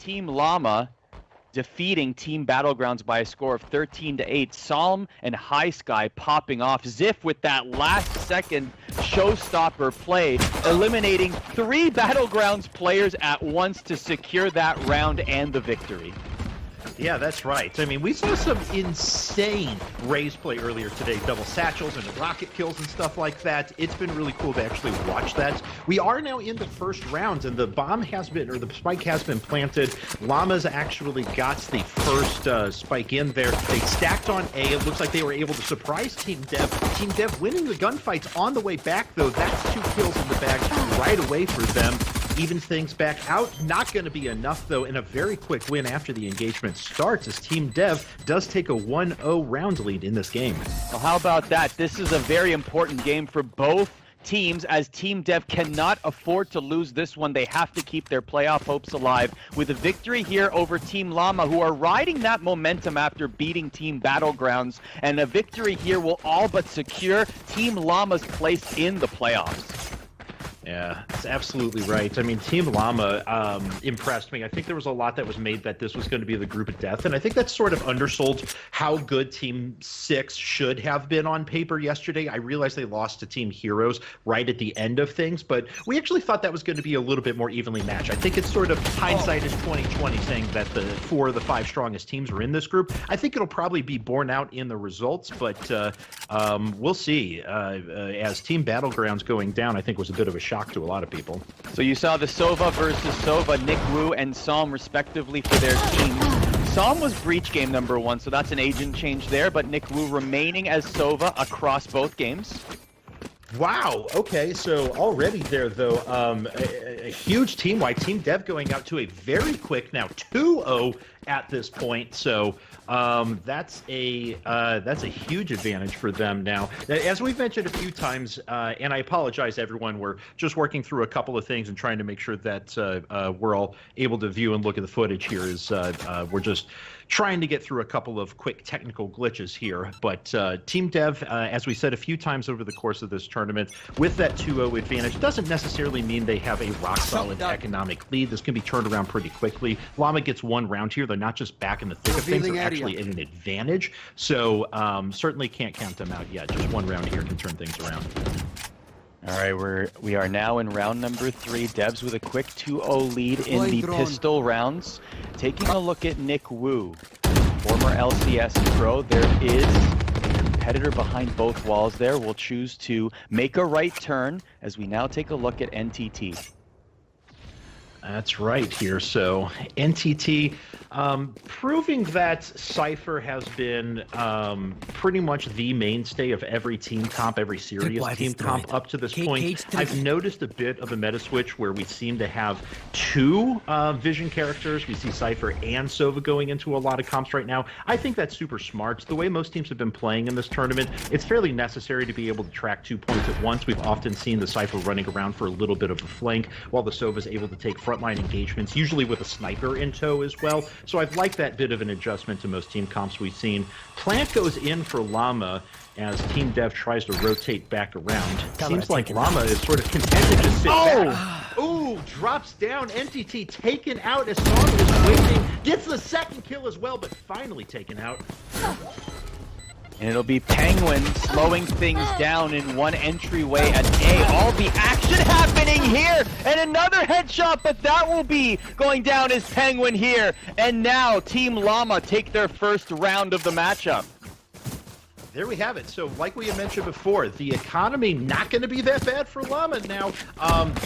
Team Llama defeating Team Battlegrounds by a score of 13-8. Psalm and Highsky popping off. xxif with that last-second showstopper play, eliminating 3 Battlegrounds players at once to secure that round and the victory. Yeah, that's right. I mean, we saw some insane Raze play earlier today, double satchels and rocket kills and stuff like that. It's been really cool to actually watch that. We are now in the first round, and the bomb has been, or the spike has been planted. Llama's actually got the first spike in there. They stacked on A. It looks like they were able to surprise Team Dev. Team Dev winning the gunfights on the way back, though. That's 2 kills in the bag right away for them. Even things back out. Not going to be enough, though, in a very quick win after the engagement starts, as Team Dev does take a 1-0 round lead in this game. Well, how about that? This is a very important game for both teams, as Team Dev cannot afford to lose this one. They have to keep their playoff hopes alive with a victory here over Team Llama, who are riding that momentum after beating Team Battlegrounds, and a victory here will all but secure Team Llama's place in the playoffs. Yeah, that's absolutely right. I mean, Team Llama impressed me. I think there was a lot that was made that this was going to be the group of death, and I think that sort of undersold how good Team 6 should have been on paper yesterday. I realized they lost to Team Heroes right at the end of things, but we actually thought that was going to be a little bit more evenly matched. I think it's sort of hindsight is 2020, saying that the 4 of the 5 strongest teams were in this group. I think it'll probably be borne out in the results, but we'll see. As Team Battlegrounds going down, I think was a bit of a shock to a lot of people. So you saw the Sova versus Sova, Nickwu and Psalm respectively for their teams. Psalm was Breach game number 1, so that's an agent change there, but Nickwu remaining as Sova across both games. Wow, okay, so already there, though, a huge team-wide. Team Dev going out to a very quick, now 2-0 at this point, so that's a huge advantage for them now. As we've mentioned a few times, and I apologize, everyone, we're just working through a couple of things and trying to make sure that we're all able to view and look at the footage here. We're just trying to get through a couple of quick technical glitches here, but Team Dev, as we said a few times over the course of this tournament, with that 2-0 advantage, doesn't necessarily mean they have a rock-solid economic lead. This can be turned around pretty quickly. Llama gets 1 round here. They're not just back in the thick of things, they're actually in an advantage, so certainly can't count them out yet. Just 1 round here can turn things around. All right, we are now in round number 3. Devs with a quick 2-0 lead in the pistol rounds. Taking a look at Nickwu, former LCS pro. There is a competitor behind both walls there. We'll choose to make a right turn as we now take a look at NTT. That's right here. So NTT proving that Cypher has been pretty much the mainstay of every team comp, every serious team comp up to this point. I've noticed a bit of a meta switch where we seem to have 2 vision characters. We see Cypher and Sova going into a lot of comps right now. I think that's super smart. The way most teams have been playing in this tournament, it's fairly necessary to be able to track 2 points at once. We've often seen the Cypher running around for a little bit of a flank, while the Sova is able to take frontline engagements, usually with a sniper in tow as well. So I've liked that bit of an adjustment to most team comps we've seen. Plant goes in for Llama as Team Dev tries to rotate back around. Seems like Llama is sort of content to just sit back. Ooh, drops down. NTT taken out as Song is waiting. Gets the 2nd kill as well, but finally taken out. And it'll be Penguin slowing things down in 1 entryway at A. All the action happening here, and another headshot, but that will be going down as Penguin here. And now Team Llama take their first round of the matchup. There we have it. So like we had mentioned before, the economy not going to be that bad for Llama now.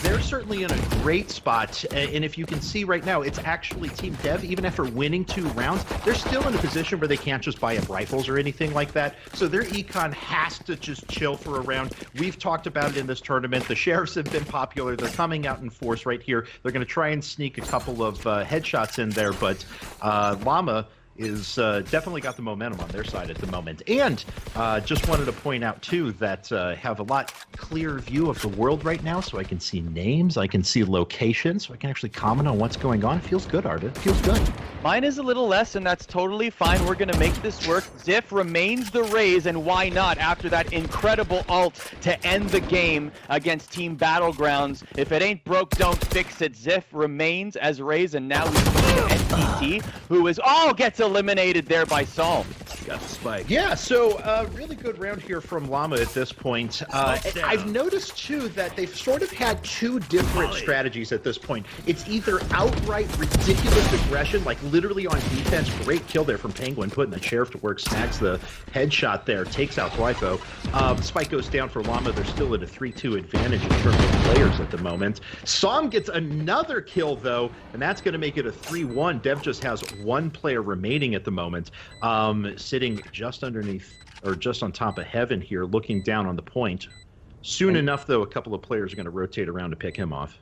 They're certainly in a great spot. And if you can see right now, it's actually Team Dev, even after winning 2 rounds, they're still in a position where they can't just buy up rifles or anything like that. So their econ has to just chill for a round. We've talked about it in this tournament. The Sheriffs have been popular. They're coming out in force right here. They're going to try and sneak a couple of headshots in there, but Llama is definitely got the momentum on their side at the moment. And just wanted to point out, too, that have a lot clearer view of the world right now, so I can see names, I can see locations, so I can actually comment on what's going on. It feels good, Arda. It feels good. Mine is a little less, and that's totally fine. We're going to make this work. xxif remains the Rays, and why not after that incredible ult to end the game against Team Battlegrounds. If it ain't broke, don't fix it. xxif remains as Rays, and now we see NTT, who is gets eliminated there by Psalm. Got the spike. Yeah, so really good round here from Llama at this point. I've noticed, too, that they've sort of had two different strategies at this point. It's either outright ridiculous aggression, like literally on defense, great kill there from Penguin, putting the sheriff to work, snags the headshot there, takes out Thwifo. Spike goes down for Llama. They're still at a 3-2 advantage in terms of players at the moment. Psalm gets another kill, though, and that's going to make it a 3-1. Dev just has one player remaining at the moment, sitting just underneath, or just on top of Heaven here, looking down on the point. Soon enough, though, a couple of players are going to rotate around to pick him off.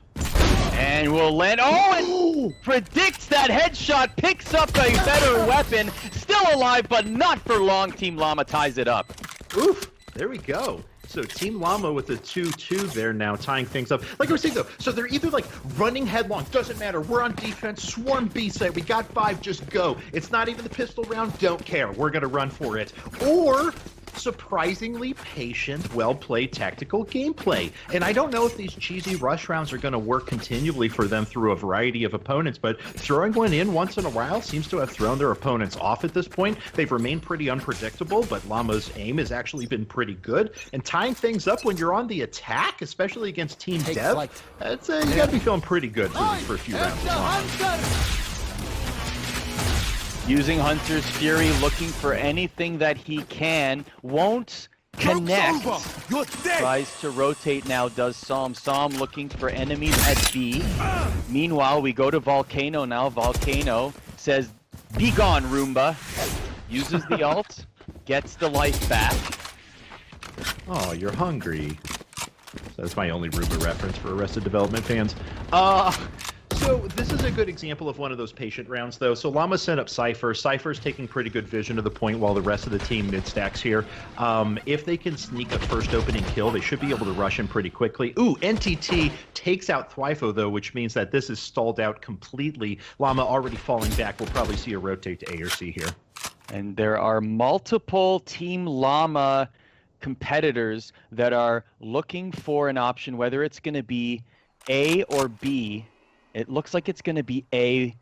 And we'll land. And predicts that headshot, picks up a better weapon. Still alive, but not for long. Team Llama ties it up. Oof, there we go. So Team Llama with a 2-2 there now, tying things up. Like I was saying, though, so they're either like running headlong, doesn't matter, we're on defense, swarm B side, we got 5, just go. It's not even the pistol round, don't care, we're going to run for it. Or surprisingly patient, well-played tactical gameplay. And I don't know if these cheesy rush rounds are going to work continually for them through a variety of opponents, but throwing one in once in a while seems to have thrown their opponents off at this point. They've remained pretty unpredictable, but Llama's aim has actually been pretty good. And tying things up when you're on the attack, especially against Team Dev, that's, you got to be feeling pretty good for these first few rounds. Using Hunter's Fury, looking for anything that he can. Won't connect. Tries to rotate now, does Psalm. Psalm looking for enemies at B. Meanwhile, we go to Volcano now. Volcano says, "Be gone, Roomba." Uses the ult, gets the life back. Oh, you're hungry. That's my only Roomba reference for Arrested Development fans. So this is a good example of one of those patient rounds, though. So Llama sent up Cypher. Cypher's taking pretty good vision of the point while the rest of the team mid-stacks here. If they can sneak a first opening kill, they should be able to rush him pretty quickly. Ooh, NTT takes out Thwifo, though, which means that this is stalled out completely. Llama already falling back. We'll probably see a rotate to A or C here. And there are multiple Team Llama competitors that are looking for an option, whether it's going to be A or B. It looks like it's going to be A,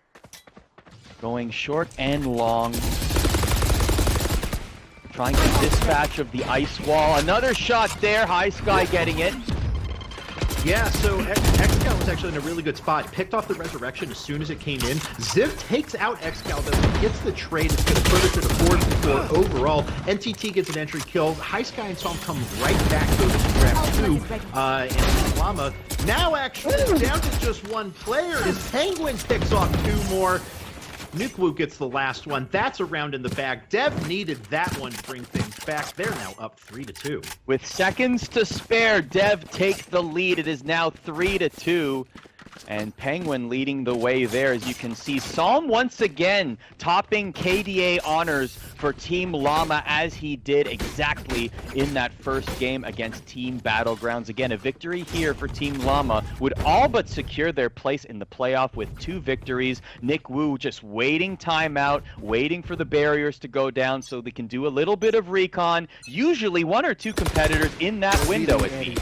going short and long. Trying to dispatch of the ice wall. Another shot there. Highsky getting it. Yeah, so Excal was actually in a really good spot. Picked off the resurrection as soon as it came in. Xxif takes out Excal, though. He gets the trade. It's going to put it to the 4-4 overall. NTT gets an entry kill. Highsky and Psalm come right back, though, to grab 2. And Llama now actually down to just one player as Penguin picks off 2 more. Nickwu gets the last one. That's a round in the bag. Dev needed that one to bring things back. They're now up 3-2. With seconds to spare, Dev take the lead. It is now 3-2. And Penguin leading the way there, as you can see. Psalm once again topping KDA honors for Team Llama, as he did exactly in that first game against Team Battlegrounds. Again, a victory here for Team Llama would all but secure their place in the playoff with 2 victories. Nickwu just waiting timeout, waiting for the barriers to go down so they can do a little bit of recon. Usually 1 or 2 competitors in that window at B.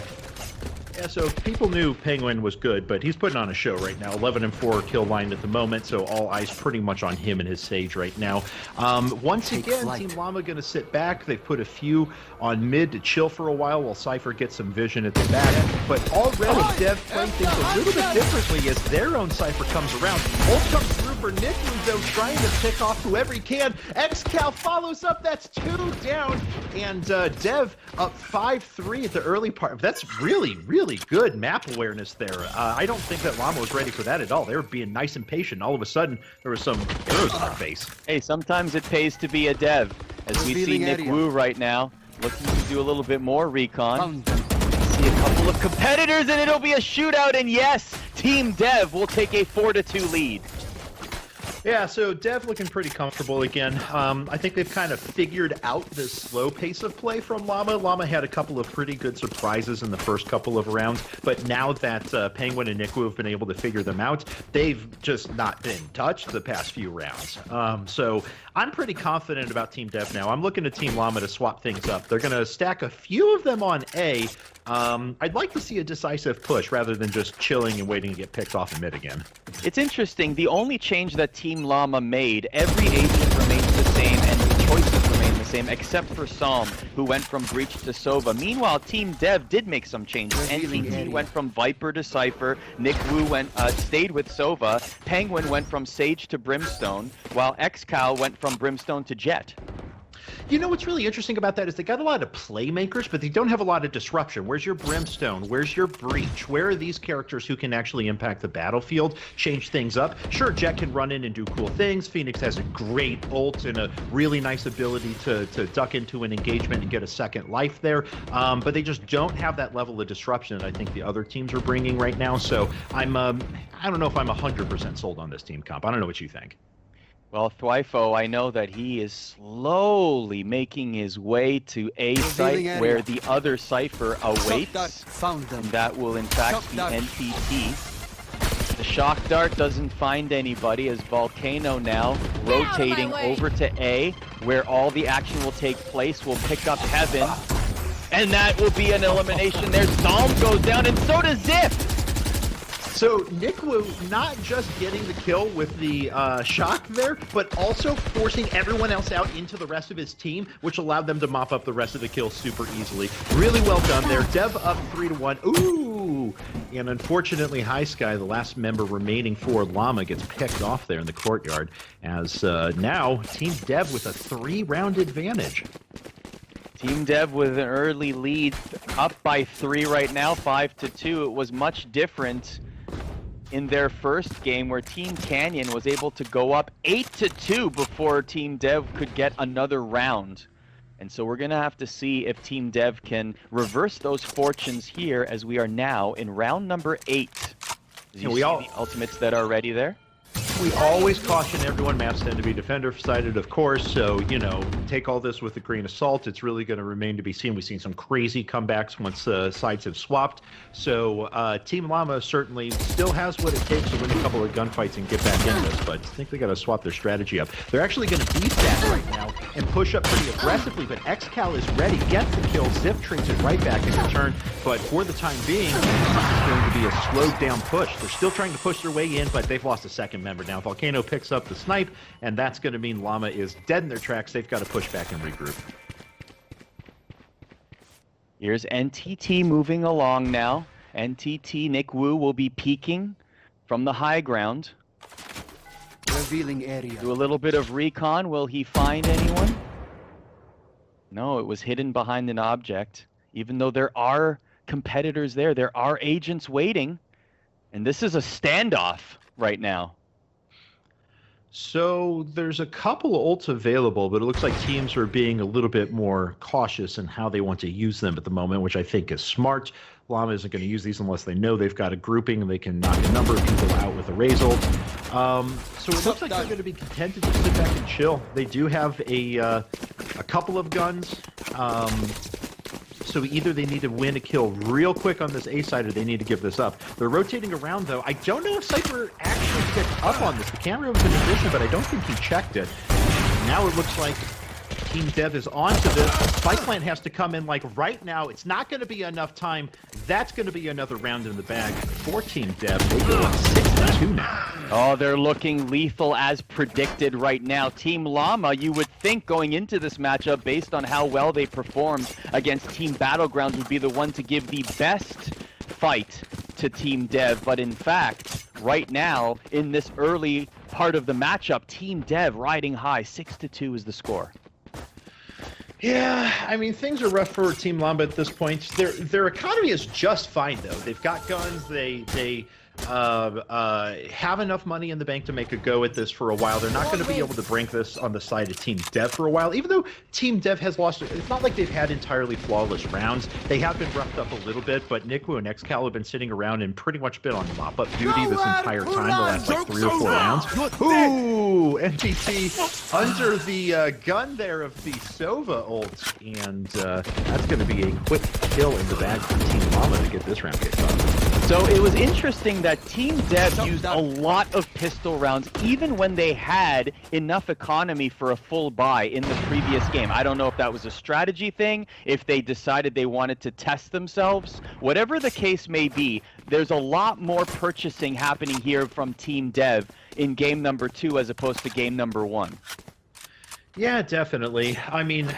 Yeah, so people knew Penguin was good, but he's putting on a show right now. 11-4 kill line at the moment, so all eyes pretty much on him and his stage right now. Once again, Team Llama going to sit back. They've put a few on mid to chill for a while Cypher gets some vision at the back. But already Dev playing things a little bit differently as their own Cypher comes around. Ult comes through for Nickwu, though, trying to pick off whoever he can. Excal follows up. That's 2 down. And Dev up 5-3 at the early part. That's really, really good map awareness there. I don't think that Llama was ready for that at all. They were being nice and patient. All of a sudden, there was some arrows in their face. Hey, sometimes it pays to be a Dev, as we see Nickwu right now looking to do a little bit more recon. See a couple of competitors, and it'll be a shootout. And yes, Team Dev will take a 4-2 lead. Yeah, so Dev looking pretty comfortable again. I think they've kind of figured out this slow pace of play from Llama. Llama had a couple of pretty good surprises in the first couple of rounds, but now that Penguin and Nickwu have been able to figure them out, they've just not been touched the past few rounds. So I'm pretty confident about Team Dev now. I'm looking at Team Llama to swap things up. They're going to stack a few of them on A. I'd like to see a decisive push rather than just chilling and waiting to get picked off in mid again. It's interesting. The only change that Team Llama made, every agent remains the same and the choices remain the same, except for Psalm, who went from Breach to Sova. Meanwhile, Team Dev did make some changes. NCT went from Viper to Cypher. Nickwu stayed with Sova. Penguin went from Sage to Brimstone, while Excal went from Brimstone to Jet. You know what's really interesting about that is they got a lot of playmakers, but they don't have a lot of disruption. Where's your Brimstone? Where's your Breach? Where are these characters who can actually impact the battlefield, change things up? Sure, Jet can run in and do cool things. Phoenix has a great ult and a really nice ability to duck into an engagement and get a second life there, but they just don't have that level of disruption that I think the other teams are bringing right now. So I don't know if I'm 100% sold on this team comp. I don't know what you think. Well, Thwifo, I know that he is slowly making his way to A site where the other Cypher awaits. And that will in fact be NTT. The shock dart doesn't find anybody as Volcano now rotating over to A, where all the action will take place. Will pick up Heaven. And that will be an elimination there. Psalm goes down and so does xxif. So Nickwu not just getting the kill with the shock there, but also forcing everyone else out into the rest of his team, which allowed them to mop up the rest of the kills super easily. Really well done there. Dev up 3-1. Ooh! And unfortunately, Highsky, the last member remaining for Llama, gets picked off there in the courtyard, as now Team Dev with a 3-round advantage. Team Dev with an early lead, up by 3 right now, 5-2. It was much different in their first game, where Team Canyon was able to go up 8-2 before Team Dev could get another round. And so we're going to have to see if Team Dev can reverse those fortunes here, as we are now in round number 8. Do you see the ultimates that are ready there? We always caution everyone, maps tend to be defender-sided, of course, so, you know, take all this with a grain of salt. It's really going to remain to be seen. We've seen some crazy comebacks once sides have swapped. So Team Llama certainly still has what it takes to win a couple of gunfights and get back in this, but I think they got to swap their strategy up. They're actually going to beat that right now and push up pretty aggressively, but Excal is ready, gets the kill, xxif trades it right back in return, but for the time being, this is going to be a slowed-down push. They're still trying to push their way in, but they've lost a second member now. Volcano picks up the snipe, and that's going to mean Llama is dead in their tracks. They've got to push back and regroup. Here's NTT moving along now. NTT, Nickwu will be peeking from the high ground. Revealing area. Do a little bit of recon. Will he find anyone? No, it was hidden behind an object. Even though there are competitors there, there are agents waiting. And this is a standoff right now. So there's a couple of ults available, but it looks like teams are being a little bit more cautious in how they want to use them at the moment, which I think is smart. Llama isn't going to use these unless they know they've got a grouping and they can knock a number of people out with a raise ult. So it looks like they're going to be content to just sit back and chill. They do have a couple of guns. So either they need to win a kill real quick on this A side, or they need to give this up. They're rotating around, though. I don't know if Cypher actually picked up on this. The camera was in position, but I don't think he checked it. Now it looks like Team Dev is onto this. Spikeland has to come in like right now. It's not going to be enough time. That's going to be another round in the bag for Team Dev. They go up 6-2 now. Oh, they're looking lethal as predicted right now. Team Llama, you would think going into this matchup, based on how well they performed against Team Battlegrounds, would be the one to give the best fight to Team Dev. But in fact, right now, in this early part of the matchup, Team Dev riding high. 6-2 is the score. Yeah, I mean, things are rough for Team Llama at this point. Their economy is just fine, though. They've got guns. They have enough money in the bank to make a go at this for a while. They're not going to be able to bring this on the side of Team Dev for a while, even though Team Dev has lost. It's not like they've had entirely flawless rounds. They have been roughed up a little bit, but Nickwu and Excal have been sitting around and pretty much been on mop-up duty this entire time, the last like 3 or 4 rounds. Ooh, NTT under the gun there of the Sova ult, and that's going to be a quick kill in the bag for Team Llama to get this round kicked off. So it was interesting that Team Dev used a lot of pistol rounds, even when they had enough economy for a full buy in the previous game. I don't know if that was a strategy thing, if they decided they wanted to test themselves. Whatever the case may be, there's a lot more purchasing happening here from Team Dev in game number 2 as opposed to game number 1. Yeah, definitely. I mean,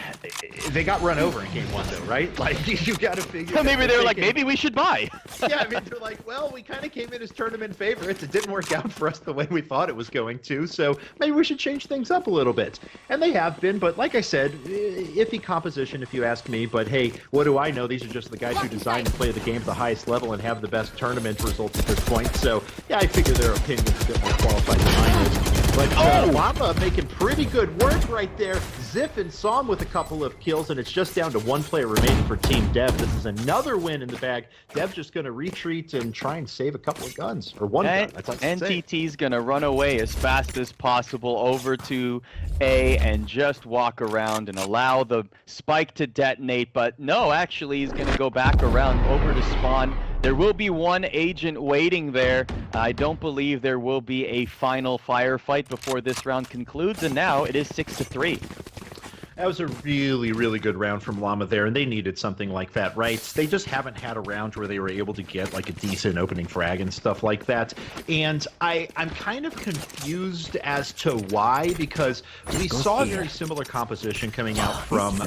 they got run over in game 1, though, right? Like, you got to figure. Well, maybe they were like, maybe we should buy. Yeah, I mean, they're like, well, we kind of came in as tournament favorites. It didn't work out for us the way we thought it was going to, so maybe we should change things up a little bit. And they have been, but like I said, iffy composition if you ask me. But hey, what do I know? These are just the guys who design and play the game at the highest level and have the best tournament results at this point. So yeah, I figure their opinion is a bit more qualified than mine is. But Llama making pretty good work right there. xxif and Psalm with a couple of kills, and it's just down to 1 player remaining for Team Dev. This is another win in the bag. Dev's just going to retreat and try and save a couple of guns, or one gun. That's like NTT's going to run away as fast as possible over to A and just walk around and allow the spike to detonate. But no, actually, he's going to go back around over to spawn. There will be 1 agent waiting there. I don't believe there will be a final firefight before this round concludes, and now it is 6-3. That was a really, really good round from Llama there, and they needed something like that, right? They just haven't had a round where they were able to get like a decent opening frag and stuff like that. And I'm kind of confused as to why, because we saw a very similar composition coming out from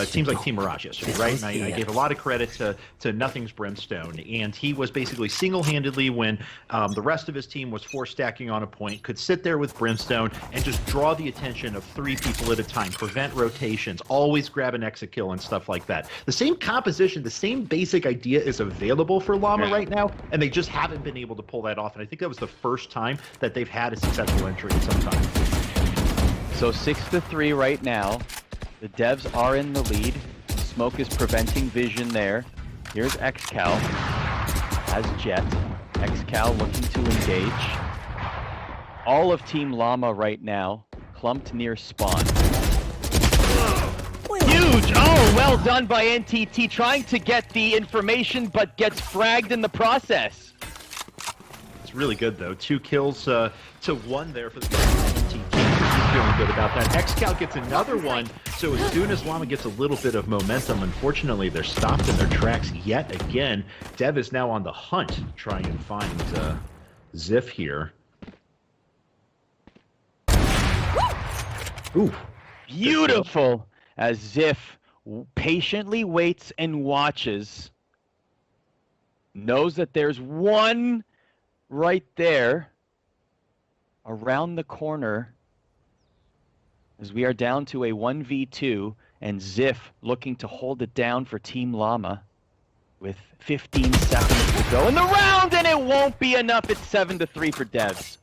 teams like Team Mirage yesterday, right? And I gave a lot of credit to Nothing's Brimstone, and he was basically single-handedly when the rest of his team was 4-stacking on a point, could sit there with Brimstone and just draw the attention of 3 people at a time, prevent rotations, always grab an exit and stuff like that. The same composition, the same basic idea is available for Llama right now, and they just haven't been able to pull that off. And I think that was the first time that they've had a successful entry in some time. So 6-3 right now. The Devs are in the lead. Smoke is preventing vision there. Here's Excal as Jet. Excal looking to engage. All of Team Llama right now clumped near spawn. Huge! Oh, well done by NTT, trying to get the information, but gets fragged in the process. It's really good, though. 2 kills to 1 there for the NTT. Feeling good about that. Excal gets another one, so as soon as Llama gets a little bit of momentum, unfortunately, they're stopped in their tracks yet again. Dev is now on the hunt to try and find xxif here. Ooh. Beautiful! As xxif patiently waits and watches. Knows that there's one right there around the corner. As we are down to a 1v2, and xxif looking to hold it down for Team Llama with 15 seconds to go in the round, and it won't be enough. It's 7-3 for Devs.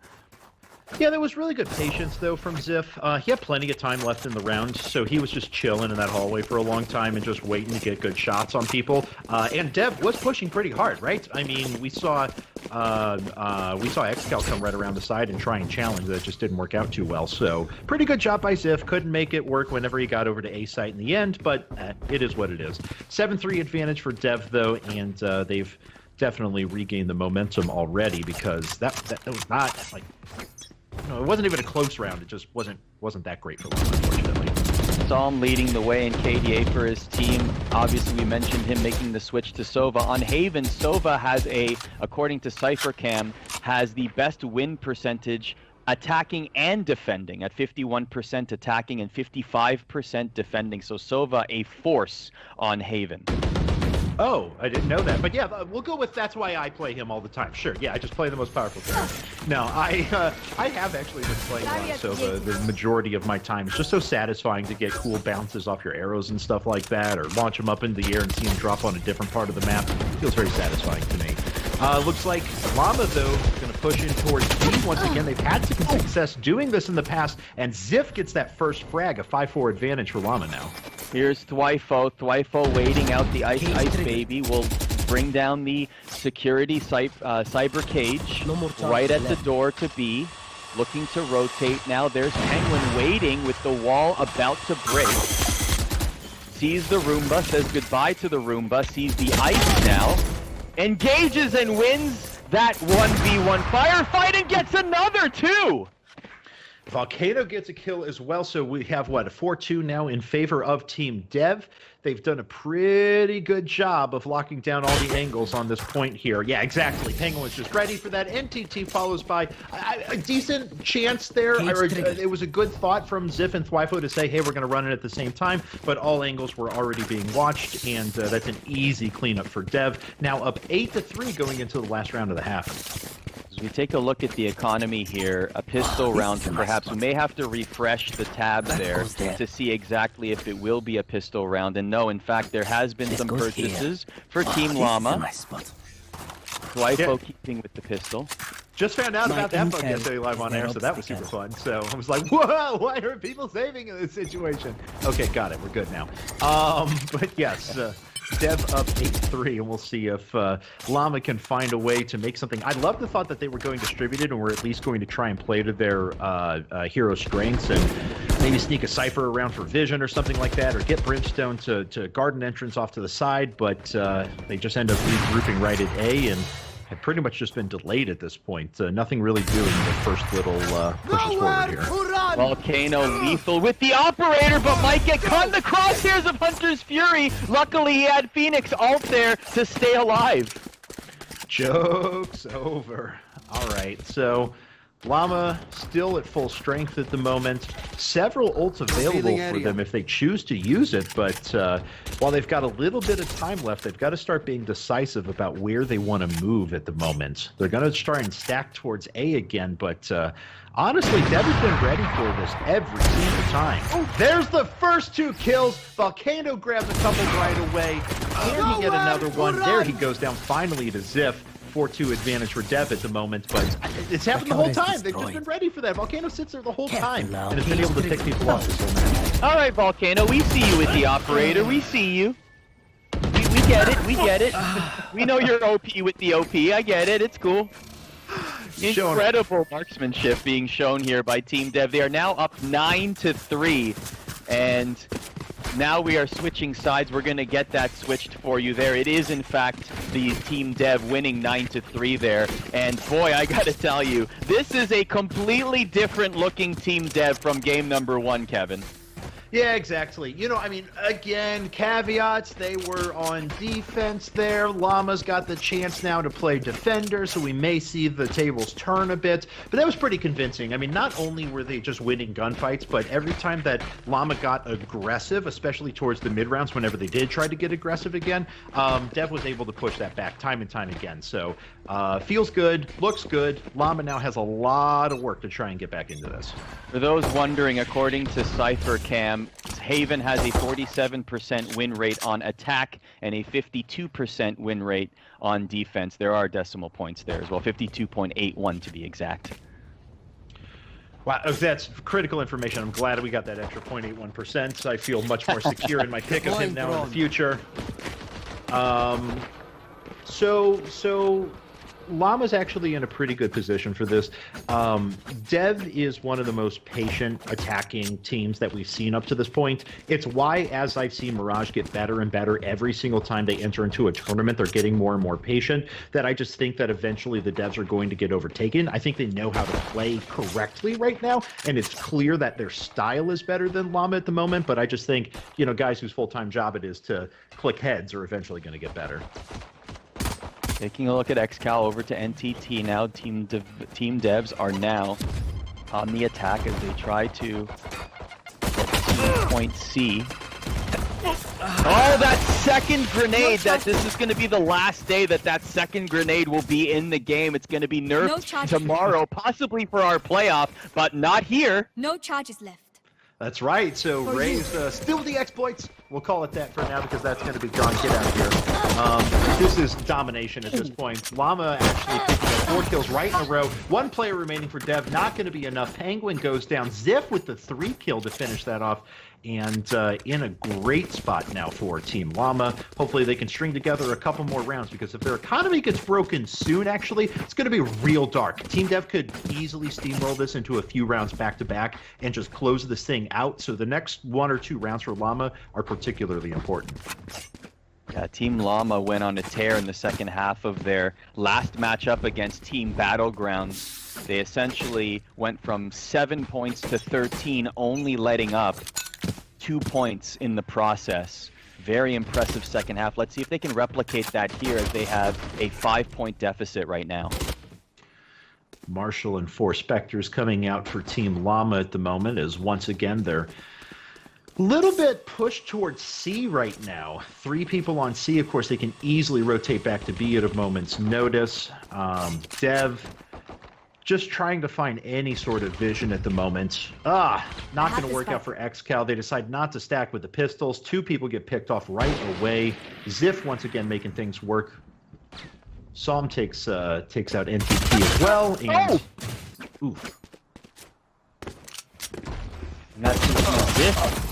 Yeah, there was really good patience, though, from xxif. He had plenty of time left in the round, so he was just chilling in that hallway for a long time and just waiting to get good shots on people. And Dev was pushing pretty hard, right? I mean, we saw Excal come right around the side and try and challenge. That just didn't work out too well. So pretty good job by xxif. Couldn't make it work whenever he got over to A site in the end, but it is what it is. 7-3 advantage for Dev, though, and they've definitely regained the momentum already, because that was not like... No, it wasn't even a close round. It just wasn't that great for Llama, unfortunately. Psalm leading the way in KDA for his team. Obviously, we mentioned him making the switch to Sova. On Haven, Sova has according to CypherCam, has the best win percentage attacking and defending at 51% attacking and 55% defending. So Sova a force on Haven. Oh, I didn't know that. But yeah, we'll go with that's why I play him all the time. Sure, yeah, I just play the most powerful character. No, I have actually been playing Sova the majority of my time. It's just so satisfying to get cool bounces off your arrows and stuff like that, or launch them up into the air and see them drop on a different part of the map. It feels very satisfying to me. Looks like Llama, though, is going to push in towards B. Once again, they've had some success doing this in the past, and xxif gets that first frag, a 5-4 advantage for Llama now. Here's Thwifo. Thwifo waiting out the Ice Baby will bring down the security cyber cage right at the door to B. Looking to rotate now. There's Penguin waiting with the wall about to break. Sees the Roomba, says goodbye to the Roomba, sees the ice now. Engages and wins that 1v1 firefight and gets another two! Volcano gets a kill as well, so we have, what, a 4-2 now in favor of Team Dev. They've done a pretty good job of locking down all the angles on this point here. Yeah, exactly. Penguin was just ready for that. NTT follows by a decent chance there. It was a good thought from xxif and Thwifo to say, hey, we're going to run it at the same time, but all angles were already being watched, and that's an easy cleanup for Dev. Now up 8-3 going into the last round of the half. As we take a look at the economy here, a pistol round, perhaps we may have to refresh the tab there to see exactly if it will be a pistol round. And no, in fact, there has been some purchases for Team Llama. Thwifo keeping with the pistol. Just found out about that bug yesterday live on air, so that was super fun. So I was like, whoa, why are people saving in this situation? Okay, got it. We're good now. But yes, Dev up 8-3, and we'll see if Llama can find a way to make something. I love the thought that they were going distributed and were at least going to try and play to their hero strengths and maybe sneak a Cypher around for vision or something like that, or get Brimstone to garden entrance off to the side, but they just end up regrouping right at A and had pretty much just been delayed at this point. Nothing really doing the first little pushes forward here. Volcano lethal with the operator, but might get caught in the crosshairs of Hunter's Fury. Luckily, he had Phoenix ult there to stay alive. Joke's over. All right, so Llama still at full strength at the moment. Several ults available for them if they choose to use it, but while they've got a little bit of time left, they've got to start being decisive about where they want to move at the moment. They're going to try and stack towards A again, but honestly, Dev has been ready for this every single time. Oh, there's the first two kills. Volcano grabs a couple right away. Can he get another one? There he goes down finally to xxif. 4-2 advantage for Dev at the moment, but it's happened the whole time. They've just been ready for that. Volcano sits there the whole time and has been able to pick people off this whole match. All right, Volcano, we see you with the operator. We see you. We get it. We get it. We know you're OP with the OP. I get it. It's cool. Incredible marksmanship being shown here by Team Dev. They are now up 9-3, and now we are switching sides. We're going to get that switched for you there. It is, in fact, the Team Dev winning 9-3 there. And boy, I got to tell you, this is a completely different looking Team Dev from game number 1, Kevin. Yeah, exactly. You know, I mean, again, caveats, they were on defense there. Llama's got the chance now to play defender, so we may see the tables turn a bit. But that was pretty convincing. I mean, not only were they just winning gunfights, but every time that Llama got aggressive, especially towards the mid-rounds, whenever they did try to get aggressive again, Dev was able to push that back time and time again. So, feels good, looks good. Llama now has a lot of work to try and get back into this. For those wondering, according to Cypher Cam, Haven has a 47% win rate on attack and a 52% win rate on defense. There are decimal points there as well, 52.81 to be exact. Wow, that's critical information. I'm glad we got that extra 0.81%. I feel much more secure in my pick of him now in the future. So Llama's actually in a pretty good position for this. Dev is one of the most patient attacking teams that we've seen up to this point. It's why, as I've seen Mirage get better and better every single time they enter into a tournament, they're getting more and more patient, that I just think that eventually the Devs are going to get overtaken. I think they know how to play correctly right now, and it's clear that their style is better than Llama at the moment, but I just think, you know, guys whose full-time job it is to click heads are eventually going to get better. Taking a look at Excal over to NTT now. Team Devs are now on the attack as they try to get point C. Oh, that second grenade! This is going to be the last day that second grenade will be in the game. It's going to be nerfed tomorrow, possibly for our playoff, but not here. No charges left. That's right. So Ray's still the exploits. We'll call it that for now because that's going to be gone. Get out of here. This is domination at this point. Llama actually picking up 4 kills right in a row. 1 player remaining for Dev. Not going to be enough. Penguin goes down. xxif with the 3 kill to finish that off. And in a great spot now for Team Llama. Hopefully they can string together a couple more rounds because if their economy gets broken soon, actually, it's going to be real dark. Team Dev could easily steamroll this into a few rounds back-to-back and just close this thing out. So the next 1 or 2 rounds for Llama are particularly important. Yeah, Team Llama went on a tear in the second half of their last matchup against Team Battlegrounds. They essentially went from 7 points to 13, only letting up 2 points in the process. Very impressive second half. Let's see if they can replicate that here as they have a 5-point deficit right now. Marshall and 4 Spectres coming out for Team Llama at the moment as once again they're a little bit pushed towards C right now. 3 people on C. Of course, they can easily rotate back to B at a moment's notice. Dev just trying to find any sort of vision at the moment. Not going to work out for Excal. They decide not to stack with the pistols. 2 people get picked off right away. xxif once again making things work. Psalm takes out NTT as well. And oof. And that's xxif.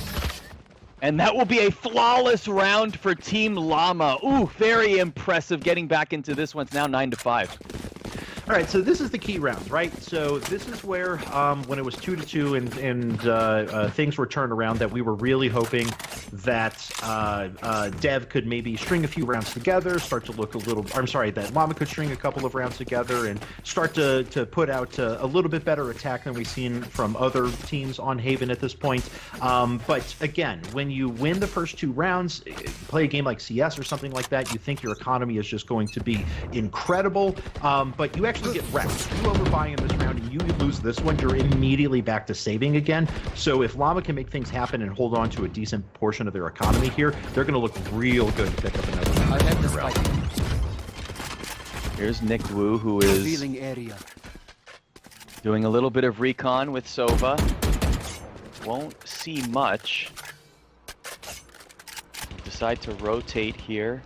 And that will be a flawless round for Team Llama. Ooh, very impressive getting back into this one. It's now 9-5. All right, so this is the key round, right? So this is where, when it was 2-2 and things were turned around, that we were really hoping that Dev could maybe string a few rounds together, start to look a little. I'm sorry, that Llama could string a couple of rounds together and start to put out a little bit better attack than we've seen from other teams on Haven at this point. But again, when you win the first 2 rounds, play a game like CS or something like that, you think your economy is just going to be incredible, but you actually get wrecked. You overbuy in this round and you lose this one, you're immediately back to saving again. So if Llama can make things happen and hold on to a decent portion of their economy here, they're going to look real good to pick up another round in a row. Here's Nickwu, who is doing a little bit of recon with Sova. Won't see much. Decide to rotate here.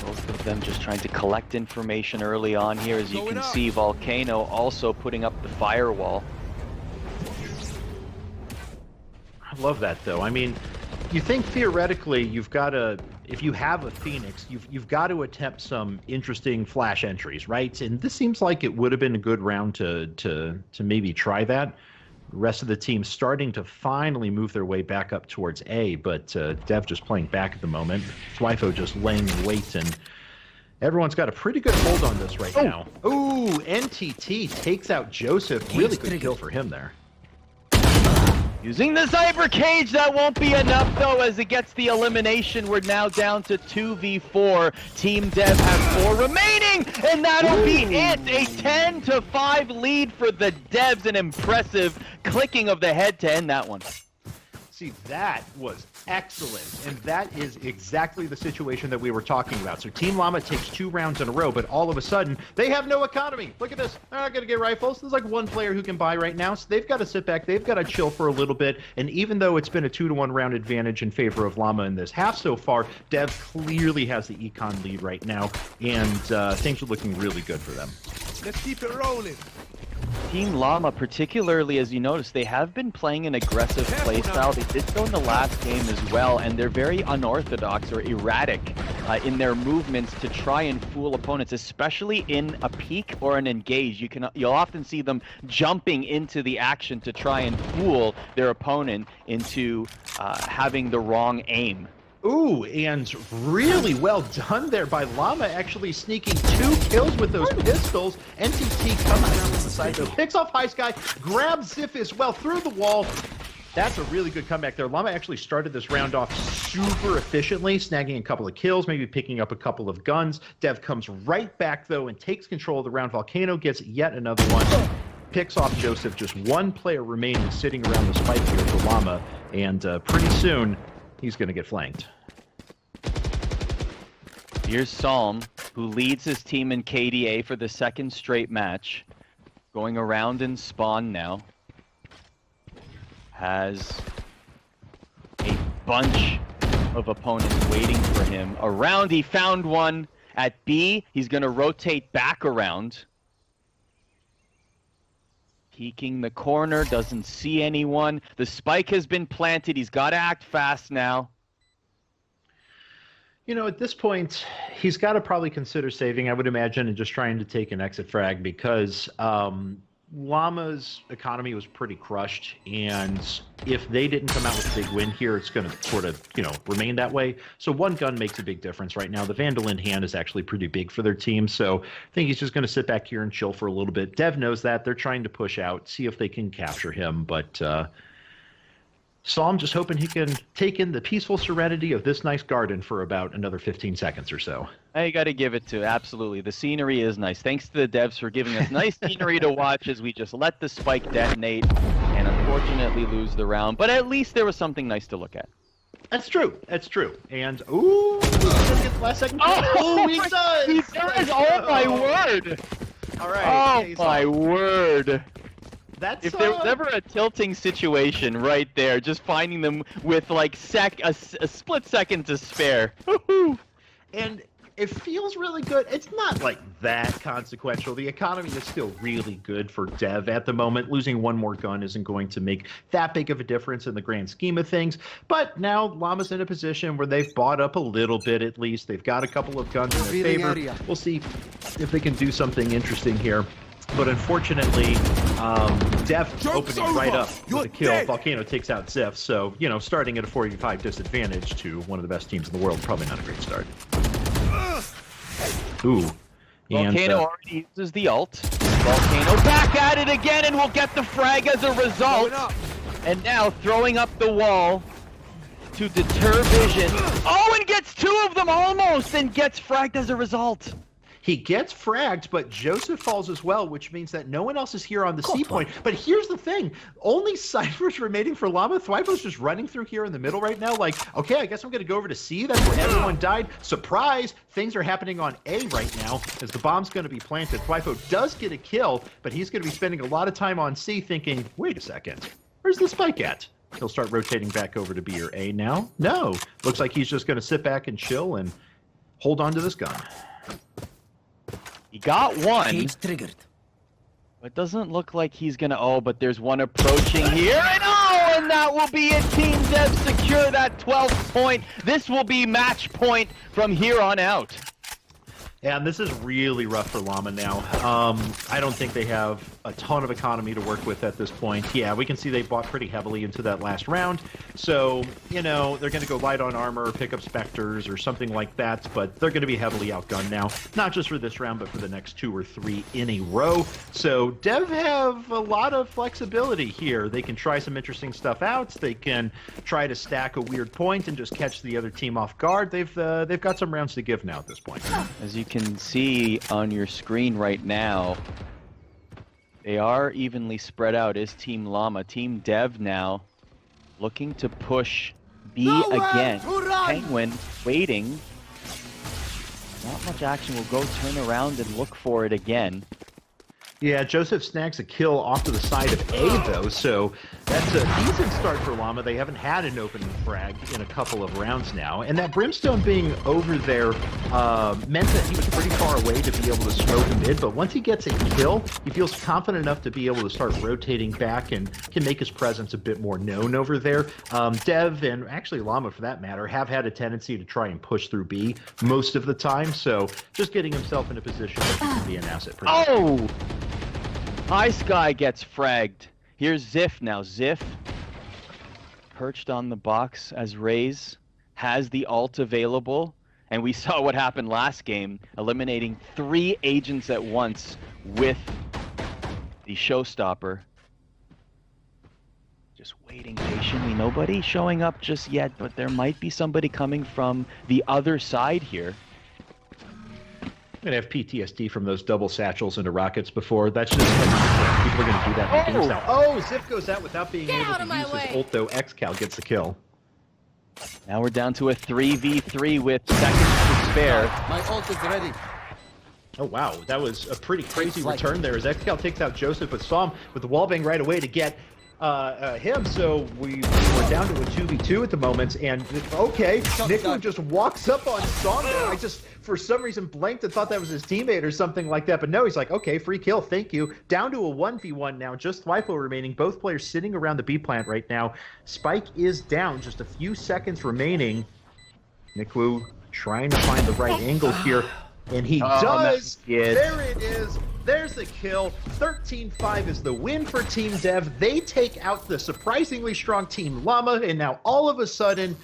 Both of them just trying to collect information early on here. As you can see, Volcano also putting up the firewall. I love that, though. I mean, you think theoretically you've got to, if you have a Phoenix, you've got to attempt some interesting flash entries, right? And this seems like it would have been a good round to maybe try that. The rest of the team starting to finally move their way back up towards A, but Dev just playing back at the moment. Thwifo just laying wait, and everyone's got a pretty good hold on this right now. Ooh, NTT takes out Joseph. Really good kill for him there. Using the cyber cage, that won't be enough though as it gets the elimination. We're now down to 2v4. Team Dev has 4 remaining, and that'll be it. A 10-5 lead for the Devs. An impressive clicking of the head to end that one. See, that was excellent, and that is exactly the situation that we were talking about. So Team Llama takes 2 rounds in a row, but all of a sudden, they have no economy. Look at this. They're not going to get rifles. There's like 1 player who can buy right now, so they've got to sit back. They've got to chill for a little bit, and even though it's been a 2-1 round advantage in favor of Llama in this half so far, Dev clearly has the econ lead right now, and things are looking really good for them. Let's keep it rolling. Team Llama, particularly as you notice, they have been playing an aggressive playstyle. They did so in the last game as well, and they're very unorthodox or erratic in their movements to try and fool opponents, especially in a peek or an engage. You'll often see them jumping into the action to try and fool their opponent into having the wrong aim. Ooh, and really well done there by Llama, actually sneaking 2 kills with those pistols. NTT comes around to the side, though, picks off Highsky, grabs xxif as well through the wall. That's a really good comeback there. Llama actually started this round off super efficiently, snagging a couple of kills, maybe picking up a couple of guns. Dev comes right back, though, and takes control of the round. Volcano gets yet another one. Picks off Joseph, just 1 player remaining sitting around the spike here for Llama, and pretty soon he's going to get flanked. Here's Psalm, who leads his team in KDA for the 2nd straight match. Going around in spawn now. has a bunch of opponents waiting for him. Around, he found one at B. He's going to rotate back around. Peeking the corner, doesn't see anyone. The spike has been planted. He's got to act fast now. You know, at this point, he's got to probably consider saving, I would imagine, and just trying to take an exit frag because Llama's economy was pretty crushed, and if they didn't come out with a big win here, it's going to sort of, remain that way. So one gun makes a big difference right now. The Vandal in hand is actually pretty big for their team, so I think he's just going to sit back here and chill for a little bit. Dev knows that. They're trying to push out, see if they can capture him, but Psalm just hoping he can take in the peaceful serenity of this nice garden for about another 15 seconds or so. I got to give it to, absolutely. The scenery is nice. Thanks to the devs for giving us nice scenery to watch as we just let the spike detonate and unfortunately lose the round. But at least there was something nice to look at. That's true. That's true. And, ooh, he's going to get the last second. Oh, he does! He does! Oh, my word! All right. Oh, my word! That's, if there was ever a tilting situation right there, just finding them with like a split second to spare. And it feels really good. It's not like that consequential. The economy is still really good for Dev at the moment. Losing one more gun isn't going to make that big of a difference in the grand scheme of things. But now Llama's in a position where they've bought up a little bit at least. They've got a couple of guns in their favor. We'll see if they can do something interesting here. But unfortunately, Def opening right up with a kill. Dead. Volcano takes out xxif, so, starting at a 45 disadvantage to one of the best teams in the world, probably not a great start. Ooh. Volcano already uses the ult. Volcano back at it again and will get the frag as a result. And now throwing up the wall to deter vision. Oh, and gets two of them almost and gets fragged as a result. He gets fragged, but Joseph falls as well, which means that no one else is here on the C point. But here's the thing. Only Cypher's remaining for Llama. Thwifo's just running through here in the middle right now. Like, okay, I guess I'm going to go over to C. That's where everyone died. Surprise! Things are happening on A right now as the bomb's going to be planted. Thwifo does get a kill, but he's going to be spending a lot of time on C thinking, wait a second, where's the spike at? He'll start rotating back over to B or A now. No. Looks like he's just going to sit back and chill and hold on to this gun. He got one. Cage triggered. It doesn't look like he's gonna. Oh, but there's one approaching here, and and that will be it. Team Dev secure that 12th point. This will be match point from here on out. Yeah, and this is really rough for Llama now. I don't think they have a ton of economy to work with at this point. Yeah, we can see they bought pretty heavily into that last round. So, they're going to go light on armor, pick up Spectres or something like that, but they're going to be heavily outgunned now. Not just for this round, but for the next 2 or 3 in a row. So, Dev have a lot of flexibility here. They can try some interesting stuff out. They can try to stack a weird point and just catch the other team off guard. They've got some rounds to give now at this point. As you can see on your screen right now, they are evenly spread out is Team Llama. Team Dev now looking to push B again. Penguin waiting. Not much action. Will go turn around and look for it again. Yeah, Joseph snags a kill off to the side of A, though, so that's a decent start for Llama. They haven't had an opening frag in a couple of rounds now, and that Brimstone being over there meant that he was pretty far away to be able to smoke a mid, but once he gets a kill, he feels confident enough to be able to start rotating back and can make his presence a bit more known over there. Dev, and actually Llama for that matter, have had a tendency to try and push through B most of the time, so just getting himself in a position that he can be an asset. Oh! Highsky gets fragged. Here's xxif now. xxif perched on the box as Raze has the ult available. And we saw what happened last game, eliminating 3 agents at once with the showstopper. Just waiting patiently. Nobody showing up just yet, but there might be somebody coming from the other side here. I'm going to have PTSD from those double satchels into rockets before. That's just people are going to do that in games now. Oh, xxif goes out without being able to use his ult, though. Excal gets the kill. Now we're down to a 3v3 with seconds to spare. My ult is ready. Oh, wow. That was a pretty crazy return there as Excal takes out Joseph, but saw him with the wallbang right away to get him, so we're down to a 2v2 at the moment, and okay, Nickwu just walks up on Song there. I just, for some reason, blanked and thought that was his teammate or something like that, but no, he's like, okay, free kill, thank you. Down to a 1v1 now, just Thwifo remaining, both players sitting around the B plant right now. Spike is down, just a few seconds remaining. Nickwu trying to find the right angle here, and he does. There it is. There's the kill. 13-5 is the win for Team Dev. They take out the surprisingly strong Team Llama, and now all of a sudden...